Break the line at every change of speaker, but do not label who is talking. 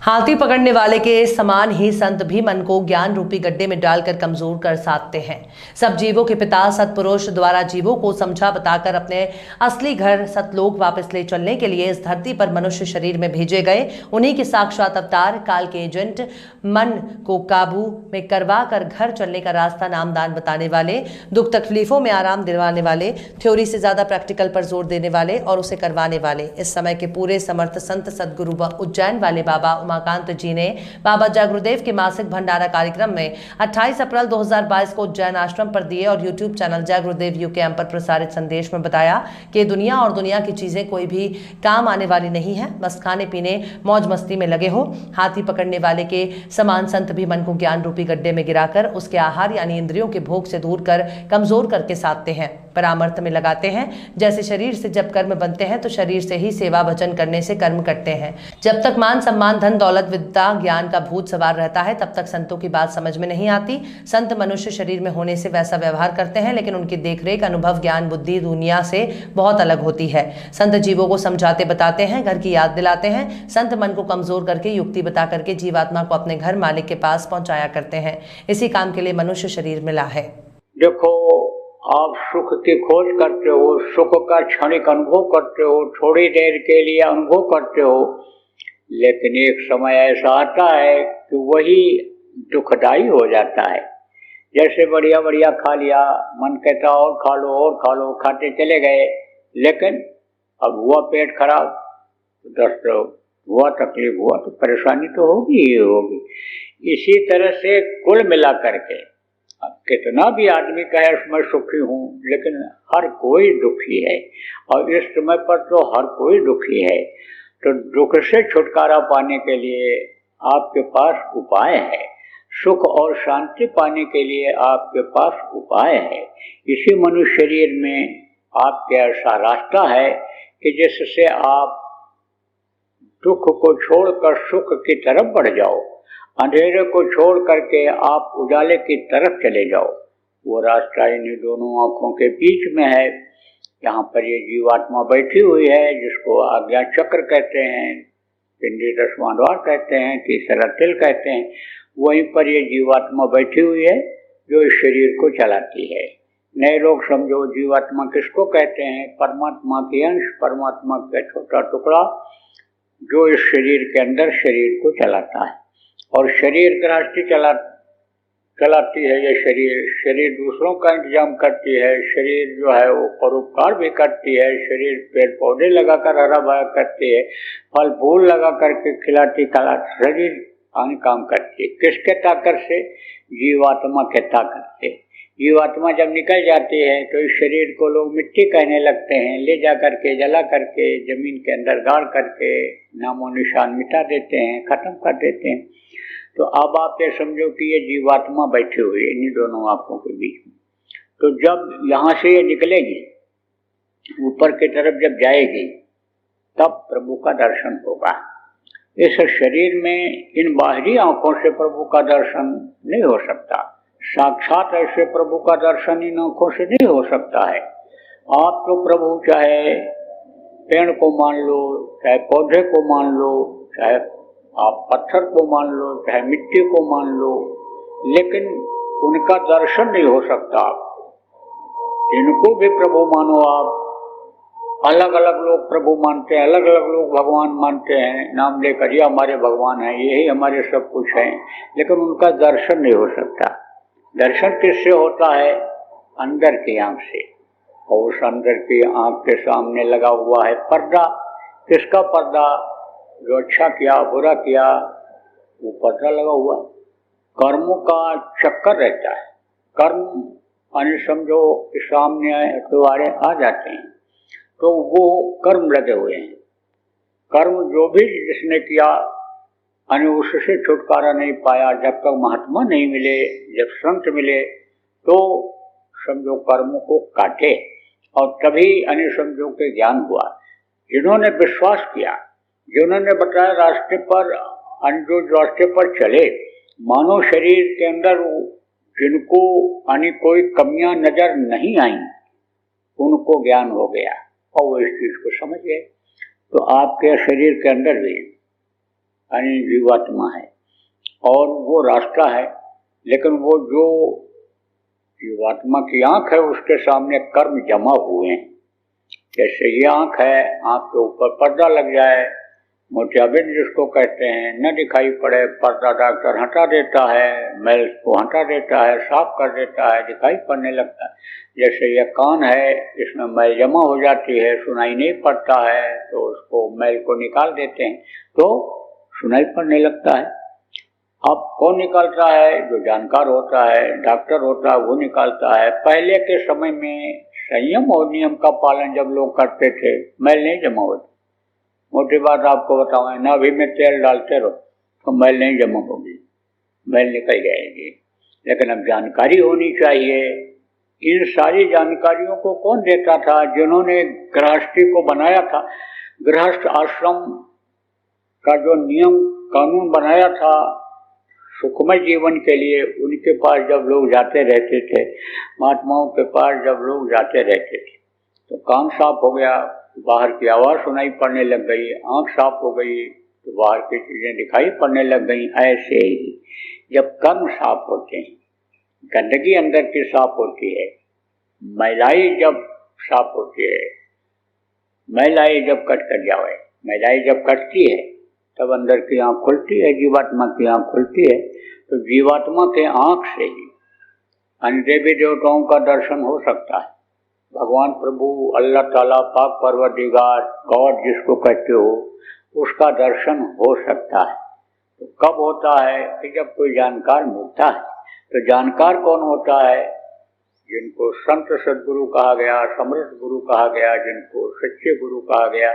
हाथी पकड़ने वाले के समान ही संत भी मन को ज्ञान रूपी गड्ढे में डालकर कमजोर कर साधते हैं। सब जीवों के पिता सतपुरुष द्वारा जीवों को समझा बताकर अपने असली घर सतलोक वापस ले चलने के लिए इस धरती पर मनुष्य शरीर में भेजे गए उन्हीं के साक्षात अवतार काल के एजेंट, मन को काबू में करवा कर घर चलने का रास्ता नामदान बताने वाले, दुख तकलीफों में आराम दिलवाने वाले, थ्योरी से ज्यादा प्रैक्टिकल पर जोर देने वाले और उसे करवाने वाले इस समय के पूरे समर्थ संत सदगुरु व उज्जैन वाले बाबा उमाकांत जी ने बाबा जागृदेव के मासिक भंडारा कार्यक्रम में 28 अप्रैल 2022 को उज्जैन आश्रम पर दिए और यूट्यूब चैनल जागृदेव यूकेएम पर प्रसारित संदेश में बताया कि दुनिया और दुनिया की चीजें कोई भी काम आने वाली नहीं है। बस खाने पीने मौज मस्ती में लगे हो। हाथी पकड़ने वाले के समान संत भी मन को ज्ञान रूपी गड्ढे में गिराकर उसके आहार यानी इंद्रियों के भोग से दूर कर कमजोर करके साधते हैं, परामर्थ में लगाते हैं। जैसे शरीर से जब कर्म बनते हैं तो शरीर से ही सेवा भजन करने से कर्म करते हैं। जब तक मान सम्मान धन दौलत विद्या ज्ञान का भूत सवार रहता है तब तक संतों की बात समझ में नहीं आती। संत मनुष्य शरीर में होने से वैसा व्यवहार करते हैं लेकिन उनकी देखरेख अनुभव ज्ञान बुद्धि दुनिया से बहुत अलग होती है। संत जीवों को समझाते बताते हैं, घर की याद दिलाते हैं। संत मन को कमजोर करके युक्ति बता करके जीवात्मा को अपने घर मालिक के पास पहुंचाया करते हैं। इसी काम के लिए मनुष्य शरीर मिला है।
देखो, आप सुख की खोज करते हो, सुख का क्षणिक अनुभव करते हो, थोड़ी देर के लिए अनुभव करते हो, लेकिन एक समय ऐसा आता है कि वही दुखदाई हो जाता है। जैसे बढ़िया बढ़िया खा लिया, मन कहता और खा लो, खाते चले गए, लेकिन अब हुआ पेट खराब, दस्त हुआ, तकलीफ हुआ तो परेशानी तो होगी ही होगी। इसी तरह से कुल मिला करके अब कितना भी आदमी कहे मैं सुखी हूँ, लेकिन हर कोई दुखी है और इस समय पर तो हर कोई दुखी है। तो दुख से छुटकारा पाने के लिए आपके पास उपाय है, सुख और शांति पाने के लिए आपके पास उपाय है। इसी मनुष्य शरीर में आपके ऐसा रास्ता है कि जिससे आप दुख को छोड़कर सुख की तरफ बढ़ जाओ, अंधेरे को छोड़ करके आप उजाले की तरफ चले जाओ। वो रास्ता इन्हीं दोनों आंखों के बीच में है। यहाँ पर ये जीवात्मा बैठी हुई है जिसको आज्ञा चक्र कहते हैं, पिंडी दसवां द्वार कहते हैं, तीसरा तिल कहते हैं। वहीं पर ये जीवात्मा बैठी हुई है जो इस शरीर को चलाती है। नए लोग समझो जीवात्मा किसको कहते हैं? परमात्मा की अंश, परमात्मा का छोटा टुकड़ा जो इस शरीर के अंदर शरीर को चलाता है। और शरीर गृहस्थी चलाती है। ये शरीर दूसरों का इंतजाम करती है। शरीर जो है वो परोपकार भी करती है। शरीर पेड़ पौधे लगाकर हरा भरा करती है, फल फूल लगा करके खिलाती शरीर काम करती है। किसके ताकत से? जीवात्मा के ताकत से। जीवात्मा जब निकल जाती है तो इस शरीर को लोग मिट्टी कहने लगते हैं, ले जा करके जला करके जमीन के अंदर गाड़ करके नामो निशान मिटा देते हैं, खत्म कर देते हैं। तो अब आप ये समझो कि ये जीवात्मा बैठी हुई है इन्हीं दोनों आंखों के बीच में। तो जब यहाँ से ये निकलेगी, ऊपर की तरफ जब जाएगी, तब प्रभु का दर्शन होगा। इस शरीर में इन बाहरी आंखों से प्रभु का दर्शन नहीं हो सकता। साक्षात ऐसे प्रभु का दर्शन इन आंखों से नहीं हो सकता है। आप तो प्रभु चाहे पेड़ को मान लो, चाहे पौधे को मान लो, चाहे आप पत्थर को मान लो, चाहे मिट्टी को मान लो, लेकिन उनका दर्शन नहीं हो सकता। इनको भी प्रभु मानो आप। अलग अलग लोग प्रभु मानते हैं, अलग अलग लोग भगवान मानते हैं, नाम लेकर ये हमारे भगवान हैं, यही हमारे सब कुछ हैं, लेकिन उनका दर्शन नहीं हो सकता। दर्शन किससे होता है? अंदर की आंख से। और उस अंदर की आंख के सामने लगा हुआ है पर्दा। किसका पर्दा? जो अच्छा किया बुरा किया वो पर्दा लगा हुआ। कर्मों का चक्कर रहता है। कर्म यानी समझो सामने तुम्हारे आ जाते हैं तो वो कर्म लगे हुए हैं। कर्म जो भी जिसने किया यानी उससे छुटकारा नहीं पाया। जब तक महात्मा नहीं मिले, जब संत मिले, तो समझो कर्मों को काटे और तभी यानी समझो के ज्ञान हुआ। जिन्होंने विश्वास किया, जिन्होंने बताया रास्ते पर, जो रास्ते पर चले, मानव शरीर के अंदर जिनको यानी कोई कमियां नजर नहीं आई, उनको ज्ञान हो गया और वो इस चीज को समझ गए। तो आपके शरीर के अंदर भी यानी जीवात्मा है, और वो रास्ता है। लेकिन वो जो जीवात्मा की आंख है उसके सामने कर्म जमा हुए हैं। जैसे ये आंख है, आंख के ऊपर पर्दा लग जाए, मोतियाबिंद जिसको कहते हैं, न दिखाई पड़े, पर्दा डॉक्टर हटा देता है, मैल को हटा देता है, साफ कर देता है, दिखाई पड़ने लगता है। जैसे ये कान है, इसमें मैल जमा हो जाती है, सुनाई नहीं पड़ता है, तो उसको मैल को निकाल देते हैं तो सुनाई पड़ने लगता है। अब कौन निकालता है? जो जानकार होता है, डॉक्टर होता है, वो निकालता है। पहले के समय में संयम और नियम का पालन जब लोग करते थे, मैल नहीं जमा होती। मोटी बात आपको बताऊं, नाभि में तेल डालते रहो तो मैल नहीं जमा होगी, मैल निकल जाएगी। लेकिन अब जानकारी होनी चाहिए। इन सारी जानकारियों को कौन देता था? जिन्होंने गृहस्थी को बनाया था, गृहस्थ आश्रम का जो नियम कानून बनाया था सुखमय जीवन के लिए, उनके पास जब लोग जाते रहते थे, महात्माओं के पास जब लोग जाते रहते थे, तो कान साफ हो गया, बाहर की आवाज़ सुनाई पड़ने लग गई, आंख साफ हो गई तो बाहर की चीज़ें दिखाई पड़ने लग गई। ऐसे ही जब कर्म साफ होते हैं, गंदगी अंदर की साफ होती है, मैलाई जब साफ होती है, मैलाई जब कट कर जाए, मैलाई जब कटती है तब अंदर की आंख खुलती है, जीवात्मा की आंख खुलती है। तो जीवात्मा के आंख से ही अन्य देवी देवताओं का दर्शन हो सकता है। भगवान प्रभु, अल्लाह ताला, पाक परवरदिगार, गॉड जिसको कहते हो, उसका दर्शन हो सकता है। तो कब होता है? कि जब कोई जानकार मिलता है। तो जानकार कौन होता है? जिनको संत सद्गुरु कहा गया, समर्थ गुरु कहा गया, जिनको सच्चे गुरु कहा गया।